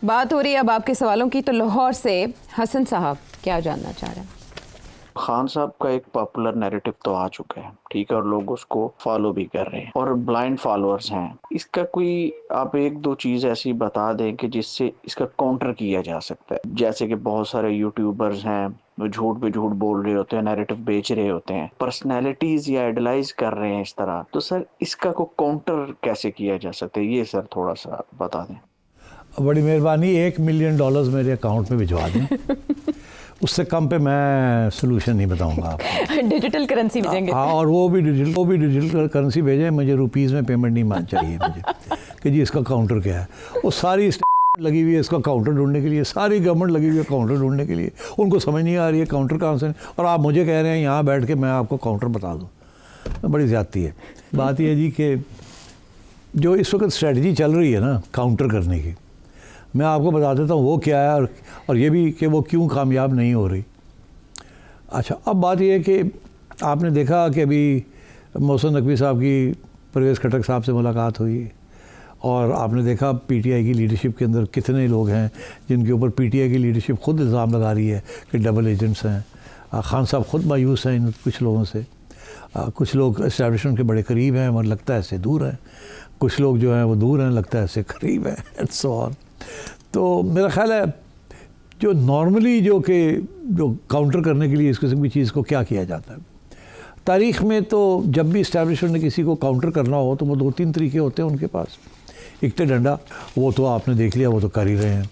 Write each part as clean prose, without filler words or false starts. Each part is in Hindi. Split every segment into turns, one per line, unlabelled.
बात हो रही है अब आपके सवालों की, तो लाहौर से हसन साहब क्या जानना चाह रहे हैं?
खान साहब का एक पॉपुलर नैरेटिव तो आ चुका है, ठीक है, और लोग उसको फॉलो भी कर रहे हैं और ब्लाइंड फॉलोअर्स हैं। इसका कोई आप एक दो चीज ऐसी बता दें कि जिससे इसका काउंटर किया जा सकता है। जैसे कि बहुत सारे यूट्यूबर्स हैं वो झूठ पे झूठ बोल रहे होते हैं, नैरेटिव बेच रहे होते हैं, पर्सनैलिटीज या आइडलाइज कर रहे हैं इस तरह। तो सर इसका को काउंटर कैसे किया जा सकता है, ये सर थोड़ा सा बता दें।
बड़ी मेहरबानी, $1 मिलियन मेरे अकाउंट में भिजवा दें। उससे कम पे मैं सोल्यूशन नहीं बताऊंगा आपको।
डिजिटल करेंसी भेजेंगे।
हाँ, और वो भी डिजिटल करेंसी भेजें, मुझे रुपीज़ में पेमेंट नहीं मान चाहिए मुझे कि जी इसका काउंटर क्या है। वो सारी लगी हुई है इसका काउंटर ढूंढने के लिए, सारी गवर्नमेंट लगी हुई है काउंटर ढूंढने के लिए। उनको समझ नहीं आ रही है काउंटर कहाँ से, और आप मुझे कह रहे हैं यहाँ बैठ के मैं आपको काउंटर बता दूँ। बड़ी ज़्यादती है। बात यह जी कि जो इस वक्त स्ट्रेटजी चल रही है ना काउंटर करने की, मैं आपको बता देता हूँ वो क्या है, और ये भी कि वो क्यों कामयाब नहीं हो रही। अच्छा, अब बात यह है कि आपने देखा कि अभी मोहसिन नकवी साहब की परवेज़ खटक साहब से मुलाकात हुई, और आपने देखा पीटीआई की लीडरशिप के अंदर कितने लोग हैं जिनके ऊपर पीटीआई की लीडरशिप खुद इल्ज़ाम लगा रही है कि डबल एजेंट्स हैं। खान साहब खुद मायूस हैं इन कुछ लोगों से। कुछ लोग इस्टेब्लिशमेंट के बड़े करीब हैं मगर लगता है ऐसे दूर हैं, कुछ लोग जो हैं वो दूर हैं लगता है ऐसे करीब हैं, एंड सो ऑन। तो मेरा ख्याल है जो नॉर्मली जो काउंटर करने के लिए इस किस्म की चीज़ को क्या किया जाता है तारीख़ में, तो जब भी इस्टेब्लिशमेंट ने किसी को काउंटर करना हो तो वो 2-3 तरीके होते हैं उनके पास। एक तो डंडा, वो तो आपने देख लिया, वो तो कर ही रहे हैं।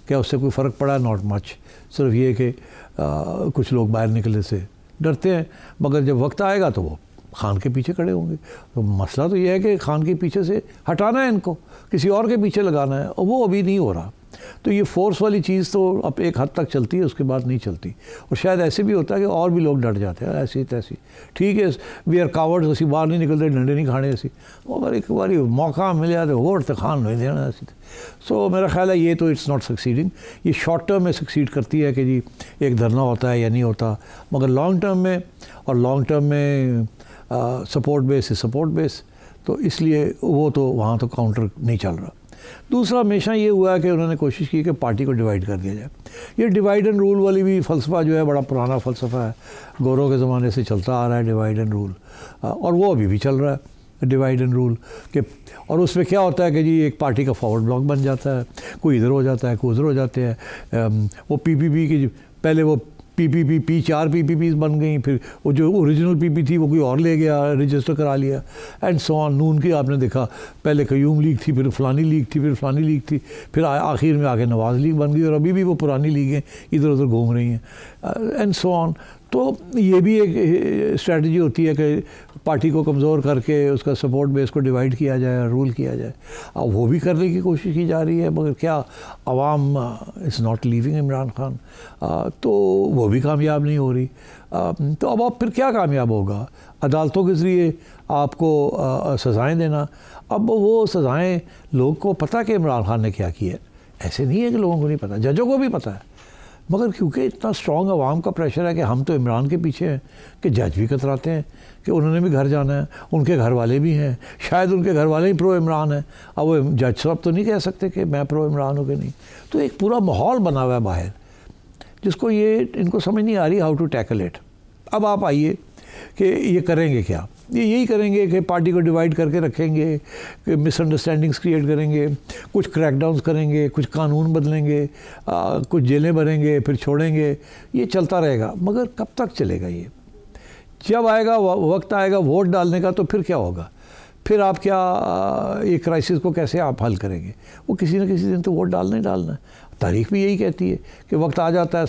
क्या उससे कोई फ़र्क पड़ा? Not much. सिर्फ ये कि कुछ लोग बाहर निकलने से डरते हैं, मगर जब वक्त आएगा तो वो खान के पीछे खड़े होंगे। तो मसला तो ये है कि खान के पीछे से हटाना है इनको, किसी और के पीछे लगाना है, और वो अभी नहीं हो रहा। तो ये फोर्स वाली चीज़ तो अब एक हद तक चलती है, उसके बाद नहीं चलती। और शायद ऐसे भी होता है कि और भी लोग डर जाते हैं ऐसी तैसी। ठीक है, वी आर कावर्ड्स, असी बाहर नहीं निकलते, डंडे नहीं खाने ऐसी, मगर एक बार मौका मिल जाए तो वोट तो खान नहीं देना ऐसी। सो मेरा ख्याल है ये तो इट्स नॉट सक्सीडिंग। ये शॉर्ट टर्म में सक्सीड करती है कि जी एक धरना होता है या नहीं होता, मगर लॉन्ग टर्म में, और लॉन्ग टर्म में सपोर्ट बेस है सपोर्ट बेस, तो इसलिए वो तो वहाँ तो काउंटर नहीं चल रहा। दूसरा, हमेशा ये हुआ है कि उन्होंने कोशिश की कि पार्टी को डिवाइड कर दिया जाए। ये डिवाइड एंड रूल वाली भी फ़लसफ़ा जो है बड़ा पुराना फ़लसफ़ा है, गौरों के ज़माने से चलता आ रहा है डिवाइड एंड रूल, और वो अभी भी चल रहा है डिवाइड एंड रूल के। और उसमें क्या होता है कि जी एक पार्टी का फॉरवर्ड ब्लॉक बन जाता है, कोई इधर हो जाता है, कोई उधर हो जाते हैं। वो पीपीपी की पहले वो पीपीपी 4 पीपीपीज बन गई, फिर वो जो ओरिजिनल पीपी थी वो कोई और ले गया, रजिस्टर करा लिया, एंड सो ऑन। नून की आपने देखा पहले कयूम लीग थी, फिर फ़लानी लीग थी, फिर फ़लानी लीग थी, फिर आखिर में आके नवाज़ लीग बन गई, और अभी भी वो पुरानी लीगें इधर उधर घूम रही हैं, एंड सो ऑन। तो ये भी एक स्ट्रेटजी होती है कि पार्टी को कमज़ोर करके उसका सपोर्ट बेस को डिवाइड किया जाए, रूल किया जाए। अब वो भी करने की कोशिश की जा रही है, मगर क्या अवाम is not leaving Imran Khan, तो वो भी कामयाब नहीं हो रही। तो अब आप फिर क्या कामयाब होगा? अदालतों के ज़रिए आपको सज़ाएँ देना। अब वो सज़ाएँ लोग को पता कि इमरान खान ने क्या किया, ऐसे नहीं है कि लोगों को नहीं पता, जजों को भी पता है, मगर क्योंकि इतना स्ट्रॉन्ग आवाम का प्रेशर है कि हम तो इमरान के पीछे हैं, कि जज भी कतराते हैं कि उन्होंने भी घर जाना है, उनके घर वाले भी हैं, शायद उनके घर वाले ही प्रो इमरान हैं। अब वो जज साहब तो नहीं कह सकते कि मैं प्रो इमरान हूँ कि नहीं। तो एक पूरा माहौल बना हुआ है बाहर, जिसको ये इनको समझ नहीं आ रही हाउ टू टैकल इट। अब आप आइए कि ये करेंगे क्या? ये यही करेंगे कि पार्टी को डिवाइड करके रखेंगे, कि मिसअंडरस्टैंडिंग्स क्रिएट करेंगे, कुछ क्रैकडाउन्स करेंगे, कुछ कानून बदलेंगे, कुछ जेलें भरेंगे, फिर छोड़ेंगे। ये चलता रहेगा, मगर कब तक चलेगा ये? जब आएगा वक्त आएगा वोट डालने का, तो फिर क्या होगा? फिर आप क्या ये क्राइसिस को कैसे आप हल करेंगे? वो किसी न किसी दिन तो वोट डालना ही डालना है। तारीख भी यही कहती है कि वक्त आ जाता है,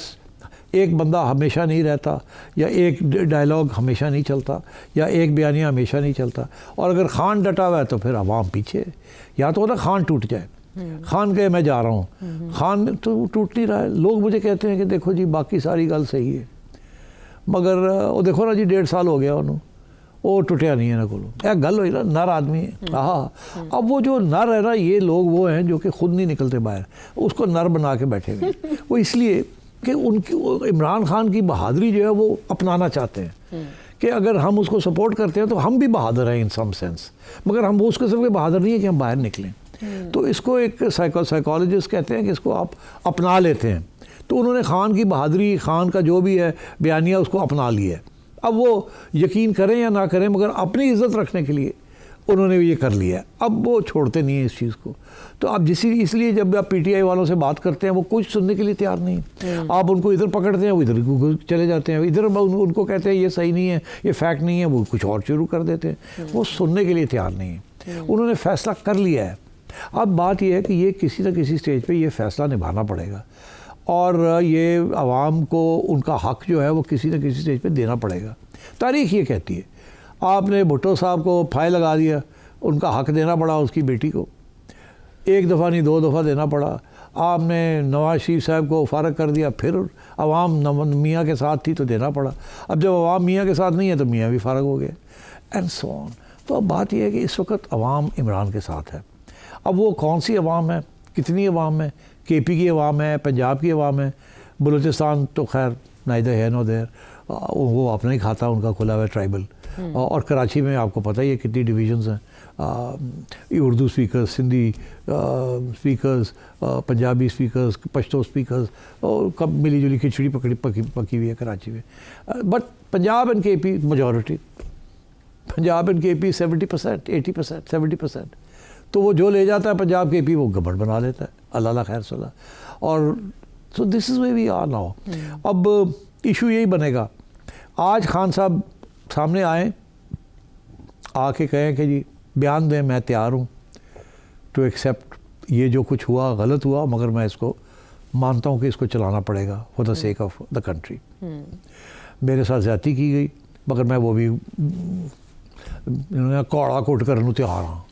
एक बंदा हमेशा नहीं रहता, या एक डायलॉग हमेशा नहीं चलता, या एक बयानिया हमेशा नहीं चलता। और अगर खान डटा हुआ है तो फिर अवाम पीछे। या तो ना खान टूट जाए, खान कहे मैं जा रहा हूँ, खान तो टूट नहीं रहा है। लोग मुझे कहते हैं कि देखो जी बाकी सारी गल सही है, मगर वो देखो ना जी 1.5 साल हो गया उन्होंने, वो टुटिया नहीं है ना कोलो। एक गल हुई ना, नर आदमी है। हाँ, अब वो जो नर है ना, ये लोग वो हैं जो कि खुद नहीं निकलते बाहर, उसको नर बना के बैठे हुए। वो इसलिए कि उनकी इमरान खान की बहादुरी जो है वो अपनाना चाहते हैं, कि अगर हम उसको सपोर्ट करते हैं तो हम भी बहादुर हैं इन सम सेंस, मगर हम उस किस्म के बहादुर नहीं है कि हम बाहर निकलें। तो इसको एक साइकोलॉजिस्ट कहते हैं कि इसको आप अपना लेते हैं। तो उन्होंने खान की बहादुरी, खान का जो भी है बयानिया, उसको अपना लिया है। अब वो यकीन करें या ना करें, मगर अपनी इज़्ज़त रखने के लिए उन्होंने ये कर लिया है। अब वो छोड़ते नहीं हैं इस चीज़ को। तो अब इसलिए जब आप पीटीआई वालों से बात करते हैं वो कुछ सुनने के लिए तैयार नहीं। आप उनको इधर पकड़ते हैं, वो इधर चले जाते हैं, इधर उनको कहते हैं ये सही नहीं है, ये फैक्ट नहीं है, वो कुछ और शुरू कर देते हैं। वो सुनने के लिए तैयार नहीं है। उन्होंने फ़ैसला कर लिया है। अब बात यह है कि ये किसी न किसी स्टेज पर ये फ़ैसला निभाना पड़ेगा और ये आवाम को उनका हक़ जो है वो किसी न किसी स्टेज पे देना पड़ेगा। तारीख़ ये कहती है, आपने भुट्टो साहब को फाइल लगा दिया, उनका हक़ देना पड़ा उसकी बेटी को, एक दफ़ा नहीं 2 दफ़ा देना पड़ा। आपने नवाज शरीफ साहब को फारग कर दिया, फिर अवाम मियाँ के साथ थी तो देना पड़ा। अब जब अवाम मियाँ के साथ नहीं है तो मियाँ भी फारग हो गए, एंड सो ऑन। तो अब बात यह है कि इस वक्त अवाम इमरान के साथ है। अब वो कौन सी अवाम है, कितनी अवाम है, केपी की अवाम है, पंजाब की अवाम है, बलूचिस्तान तो खैर नाइदर है नो देयर, वो अपना ही खाता, उनका खुला हुआ है ट्राइबल। और कराची में आपको पता ही है कितनी डिवीजन्स हैं, Urdu speakers, Sindhi speakers, Punjabi speakers, Pashto speakers, और कब मिली जुली खिचड़ी पकी हुई है कराची में। बट पंजाब एंड के पी मेजॉरिटी, पंजाब एंड के पी 70%, 80%, 70%। तो वो जो ले जाता है पंजाब के पी वो गवर्नमेंट बना लेता है, अल्लाह खैर सला। और so this is way we are now. अब इशू यही बनेगा, आज खान साहब सामने आए, आके कहें कि जी बयान दें, मैं तैयार हूँ टू एक्सेप्ट, ये जो कुछ हुआ गलत हुआ, मगर मैं इसको मानता हूँ कि इसको चलाना पड़ेगा for the sake of the country. मेरे साथ ज़्यादती की गई, मगर मैं वो भी कौड़ा कुट करने तैयार हाँ।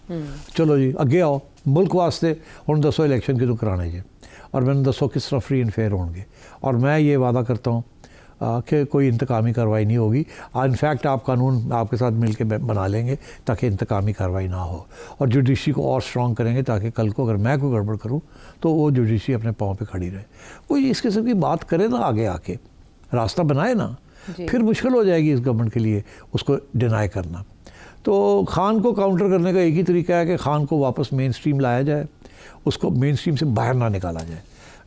चलो जी अगे आओ, मुल्क वास्ते हुण दसो इलैक्शन किदों कराने जे, और मैंने दसो किस तरह फ्री एंड फेयर होंगे। और मैं ये वादा करता हूँ कि कोई इंतकामी कार्रवाई नहीं होगी। इनफैक्ट आप कानून आपके साथ मिलके बना लेंगे ताकि इंतकामी कार्रवाई ना हो, और जुडिशरी को और स्ट्रॉन्ग करेंगे ताकि कल को अगर मैं कोई गड़बड़ करूँ तो वो जुडिशरी अपने पाँव पे खड़ी रहे। कोई इस किस्म की बात करे ना, आगे आके रास्ता बनाए ना, फिर मुश्किल हो जाएगी इस गवर्नमेंट के लिए उसको डिनाई करना। तो खान को काउंटर करने का एक ही तरीका है कि खान को वापस मेन स्ट्रीम लाया जाए, उसको मेन स्ट्रीम से बाहर ना निकाला जाए।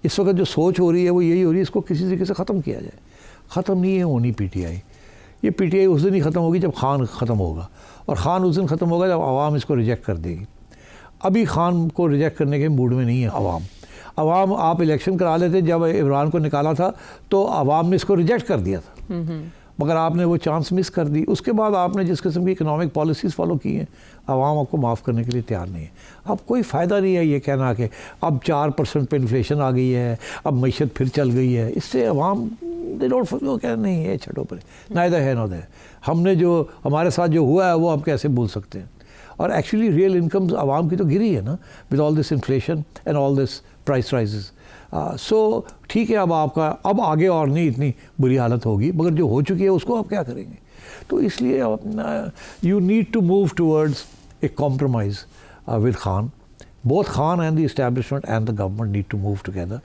इस वक्त जो सोच हो रही है वो यही हो रही है, इसको किसी तरीके से ख़त्म किया जाए। ख़त्म नहीं है होनी पीटीआई, ये पीटीआई उस दिन ही ख़त्म होगी जब खान ख़त्म होगा, और ख़ान उस दिन ख़त्म होगा जब आवाम इसको रिजेक्ट कर देगी। अभी खान को रिजेक्ट करने के मूड में नहीं है आवाम। आप इलेक्शन करा लेते, जब इमरान को निकाला था तो आवाम ने इसको रिजेक्ट कर दिया था, मगर आपने वो चांस मिस कर दी। उसके बाद आपने जिस किस्म की इकनॉमिक पॉलिसीज़ फॉलो की हैं, आवाम आपको माफ़ करने के लिए तैयार नहीं है। अब कोई फ़ायदा नहीं है ये कहना कि अब 4% पे इन्फ्लेशन आ गई है, अब मईशत फिर चल गई है। इससे आवाम दे डोंट वो कह नहीं है, छठों पर नाइदर है नो देयर। हमने जो हमारे साथ जो हुआ है वो हम कैसे भूल सकते हैं। और एक्चुअली रियल इनकम्स आवाम की तो गिरी है ना, with all this inflation and all this price rises. So ठीक है, अब आगे और नहीं इतनी बुरी हालत होगी, मगर जो हो चुकी है उसको आप क्या करेंगे। तो इसलिए you need to move towards a compromise with Khan. Both Khan and the establishment and the government need to move together.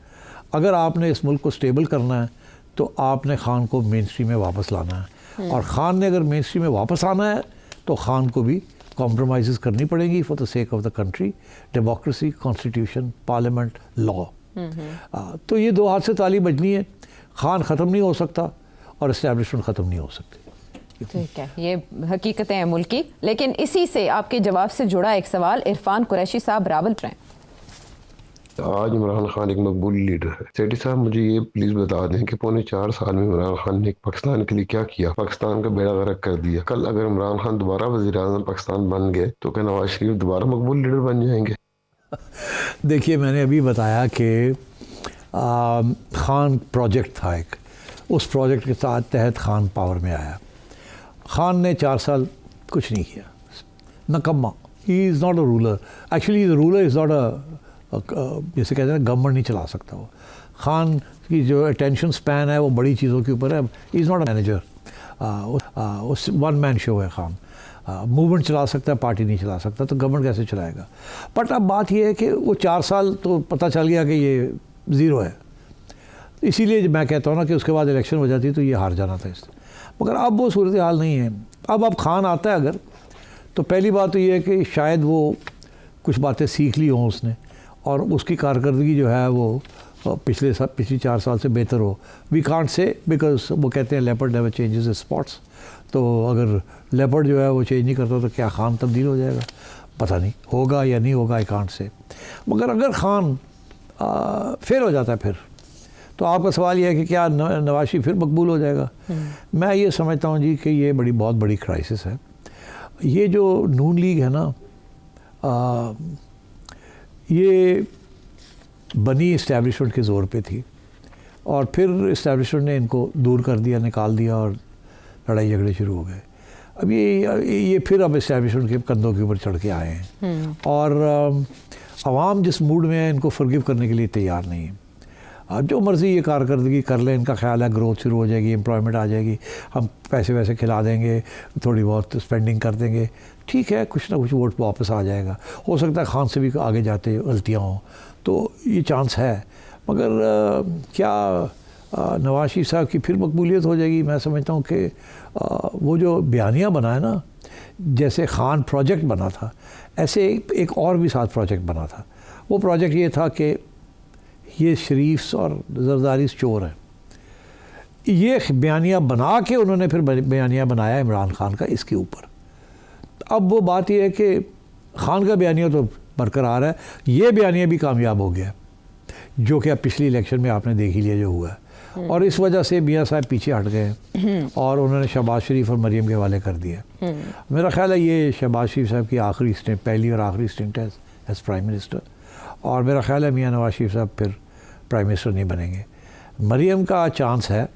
अगर आपने इस मुल्क को स्टेबल करना है तो आपने खान को मेन स्ट्रीम में वापस लाना है, और ख़ान ने अगर मेन स्ट्रीम में वापस आना है तो खान को भी कॉम्प्रोमाइज़ करनी पड़ेगी for the sake of the country, democracy, constitution, parliament, law. तो ये 2 हाथ से ताली बजनी है। खान ख़त्म नहीं हो सकता और इस्टेब्लिशमेंट ख़त्म नहीं हो सकती।
ठीक है, ये हकीकतें हैं मुल्क की। लेकिन इसी से आपके जवाब से जुड़ा एक सवाल, इरफान कुरैशी साहब रावलपिंडी।
आज इमरान खान एक मकबूल लीडर है। सेठी साहब मुझे ये प्लीज बता दें कि पौने 4 साल में इमरान खान ने पाकिस्तान के लिए क्या किया, पाकिस्तान का बेड़ा गर्क कर दिया। कल अगर इमरान खान दोबारा वज़ीर-ए-आज़म पाकिस्तान बन गए तो क्या नवाज शरीफ दोबारा मकबूल लीडर बन जाएंगे?
देखिए, मैंने अभी बताया कि खान प्रोजेक्ट था एक, उस प्रोजेक्ट के तहत खान पावर में आया। खान ने 4 साल कुछ नहीं किया, नकम्मा। He is not a ruler, actually the ruler is not a, जैसे कहते हैं गवर्नमेंट नहीं चला सकता वो। खान की जो अटेंशन स्पैन है वो बड़ी चीज़ों के ऊपर है। ही इज़ नॉट अ मैनेजर, उस वन मैन शो है खान। मूवमेंट चला सकता है, पार्टी नहीं चला सकता, तो गवर्नमेंट कैसे चलाएगा। बट अब बात यह है कि वो 4 साल तो पता चल गया कि ये ज़ीरो है, इसीलिए मैं कहता हूँ ना कि उसके बाद इलेक्शन हो जाती तो ये हार जाना था इससे। मगर अब वो सूरत हाल नहीं है। अब खान आता है अगर, तो पहली बात तो ये है कि शायद वो कुछ बातें सीख ली हों उसने और उसकी कारकर्दगी जो है वो पिछली 4 साल से बेहतर हो। वी कांट से, बिकॉज वो कहते हैं leopard never changes it's spots. तो अगर लेपर्ड जो है वो चेंज नहीं करता तो क्या खान तब्दील हो जाएगा? पता नहीं होगा या नहीं होगा, आई कांट से। मगर अगर खान फेल हो जाता है फिर तो आपका सवाल यह है कि क्या नवाज शरीफ फिर मकबूल हो जाएगा? मैं ये समझता हूँ जी कि ये बहुत बड़ी क्राइसिस है। ये जो नून लीग है ना, ये बनी इस्टेब्लिशमेंट के ज़ोर पे थी और फिर इस्टेब्लिशमेंट ने इनको दूर कर दिया, निकाल दिया और लड़ाई झगड़े शुरू हो गए। अब ये फिर अब इस्टेब्लिशमेंट के कंधों के ऊपर चढ़ के आए हैं और आवाम जिस मूड में है इनको फॉरगिव करने के लिए तैयार नहीं है। जो मर्ज़ी ये कारकर्दगी कर लें, इनका ख्याल है ग्रोथ शुरू हो जाएगी, एम्प्लॉयमेंट आ जाएगी, हम पैसे वैसे खिला देंगे, थोड़ी बहुत स्पेंडिंग कर देंगे, ठीक है, कुछ ना कुछ वोट वापस आ जाएगा। हो सकता है खान से भी आगे जाते गलतियाँ हों, तो ये चांस है। मगर क्या नवाज शरीफ साहब की फिर मकबूलियत हो जाएगी? मैं समझता हूँ कि वो जो बयानिया बना है ना, जैसे खान प्रोजेक्ट बना था, ऐसे एक और भी साथ प्रोजेक्ट बना था। वो प्रोजेक्ट ये था कि ये शरीफ और जरदारी चोर हैं। ये बयानिया बना के उन्होंने फिर बयानिया बनाया इमरान खान का इसके ऊपर। अब वो बात ये है कि खान का बयानिया तो बरकरार है, ये बयानिया भी कामयाब हो गया, जो कि अब पिछली इलेक्शन में आपने देख ही लिया जो हुआ है। और इस वजह से मियाँ साहब पीछे हट गए और उन्होंने शहबाज शरीफ और मरीम के हवाले कर दिया। मेरा ख्याल है ये शहबाज शरीफ साहब की आखिरी स्टेंट, पहली और आखिरी स्टेंट है एज प्राइम मिनिस्टर। और मेरा ख्याल है मियाँ नवाज शरीफ साहब फिर प्राइम मिनिस्टर नहीं बनेंगे। मरीम का चांस है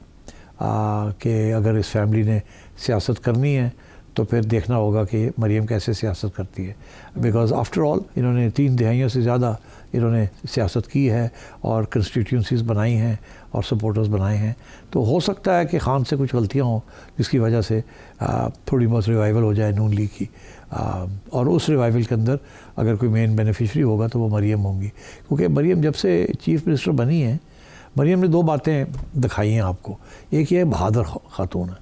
कि अगर इस फैमिली ने सियासत करनी है तो फिर देखना होगा कि मरीम कैसे सियासत करती है, बिकॉज़ आफ्टर ऑल इन्होंने 3 दहाइयों से ज़्यादा इन्होंने सियासत की है और कंस्टिट्यूंसीज़ बनाई हैं और सपोर्टर्स बनाए हैं। तो हो सकता है कि खान से कुछ गलतियाँ हों जिसकी वजह से थोड़ी बहुत रिवाइवल हो जाए नून लीग की, और उस रिवाइवल के अंदर अगर कोई मेन बेनिफिशरी होगा तो वो मरीम होंगी। क्योंकि मरीम जब से चीफ़ मिनिस्टर बनी है, मरीम ने 2 बातें दिखाई हैं आपको। एक ये बहादुर खातून है,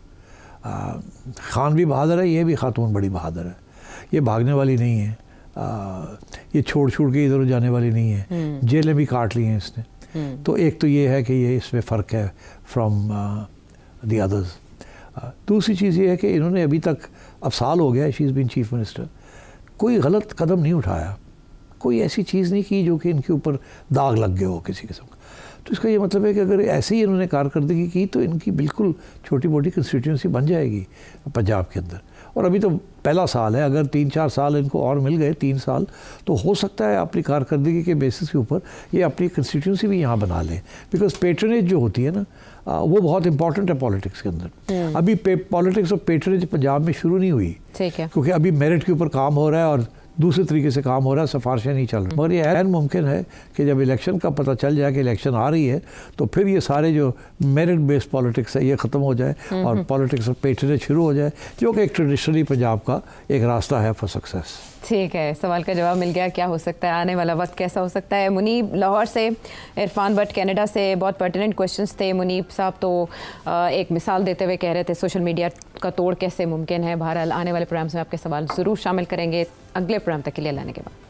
खान भी बहादुर है, ये भी खातून बड़ी बहादुर है, ये भागने वाली नहीं है, ये छोड़ के इधर जाने वाली नहीं है, जेलें भी काट ली हैं इसने। तो एक तो ये है कि ये इसमें फ़र्क है फ्रॉम द अदर्स। दूसरी चीज़ ये है कि इन्होंने अभी तक, अब साल हो गया she is been chief minister, कोई गलत कदम नहीं उठाया, कोई ऐसी चीज़ नहीं की जो कि इनके ऊपर दाग लग गया हो किसी किस्म का। तो इसका ये मतलब है कि अगर ऐसे ही इन्होंने कारकर्दगी की तो इनकी बिल्कुल छोटी मोटी कंस्टिट्यूंसी बन जाएगी पंजाब के अंदर। और अभी तो पहला साल है, अगर 3-4 साल इनको और मिल गए, 3 साल, तो हो सकता है अपनी कारकर्दगी के बेसिस के ऊपर ये अपनी कंस्टिट्यूंसी भी यहाँ बना लें। बिकॉज पेट्रनेज जो होती है ना, वो बहुत इंपॉर्टेंट है पॉलिटिक्स के अंदर। अभी पॉलिटिक्स ऑफ पेट्रनेज पंजाब में शुरू नहीं हुई,
ठीक है,
क्योंकि अभी मेरिट के ऊपर काम हो रहा है और दूसरे तरीके से काम हो रहा है, सिफारिशें नहीं चल रही। मगर ये ऐन मुमकिन है कि जब इलेक्शन का पता चल जाए कि इलेक्शन आ रही है तो फिर ये सारे जो मेरिट बेस्ड पॉलिटिक्स है ये ख़त्म हो जाए और पॉलिटिक्स ऑफ पेट्रनेज शुरू हो जाए, जो कि एक ट्रेडिशनली पंजाब का एक रास्ता है फॉर सक्सेस।
ठीक है, सवाल का जवाब मिल गया। क्या हो सकता है, आने वाला वक्त कैसा हो सकता है? मुनीब लाहौर से, इरफान भट्ट कनाडा से, बहुत पर्टिनेंट क्वेश्चंस थे। मुनीब साहब तो एक मिसाल देते हुए कह रहे थे सोशल मीडिया का तोड़ कैसे मुमकिन है। बहरहाल आने वाले प्रोग्राम्स में आपके सवाल ज़रूर शामिल करेंगे। अगले प्रोग्राम तक के लिए लाने के बाद।